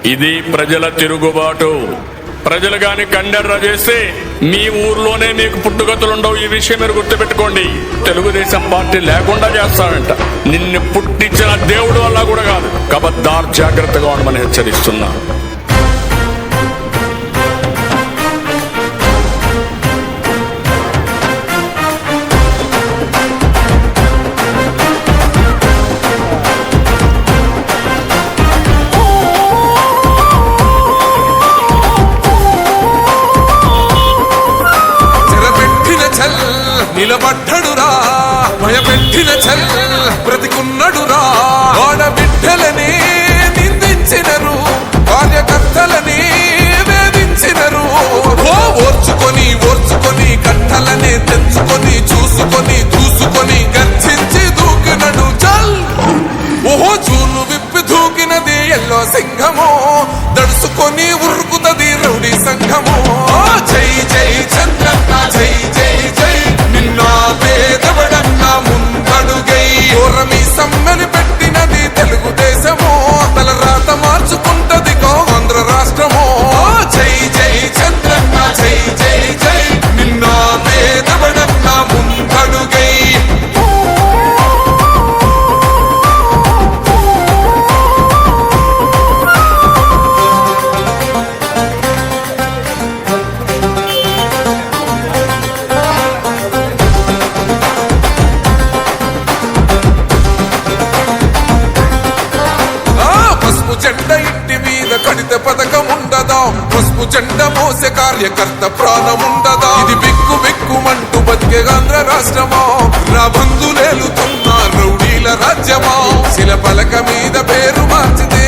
ఇది ప్రజల తిరుగుబాటు. ప్రజలు గాని కండెర్ర చేస్తే మీ ఊర్లోనే మీకు పుట్టుగతులుండవు. ఈ విషయం మీరు గుర్తుపెట్టుకోండి. తెలుగుదేశం పార్టీ లేకుండా చేస్తాడంట. నిన్ను పుట్టించిన దేవుడు వల్ల కూడా కాదు. కబద్దార్, జాగ్రత్తగా ఉండమని హెచ్చరిస్తున్నా. నిలబడ్డడురా భయపెట్టిన చల్ బ్రతికున్నడురా. ఆడబిడ్డలని నిందించినరు, కార్యకర్తలని వేధించినరు. ఓర్చుకొని ఓర్చుకొని కట్టలని తెంచుకొని చూసుకొని దూసుకొని గర్జించి దూకినడు చల్. ఓహో చూలు విప్పి దూకినది ఎల్లో సింహము, దడుసుకొని ఉరుకుతది రౌడీ సంఘము. జై జై చంద్రన్న జై జై జై, నిన్న పేదవడన్న ముందడుగై. ఓరమి సమ్మెని పెట్టినది తెలుగుదేశము, తల రాత మార్చుకుంటది ఆంధ్ర రాష్ట్రము. జై జై చంద్రన్న జై జై జై, నిన్న పేదవడన్న ముందడుగై. జెండ ఇంటి మీద కడిత పథకం ఉండదా? పసుపు జెండ మోసే కార్యకర్త ప్రాణం ఉండదా? ఇది బిక్కు బిక్కుమంటూ బతికే ఆంధ్ర రాష్ట్రమా? నా బంధులేలుతున్న రౌడీల రాజ్యమా? శిల పలక మీద పేరు మార్చితే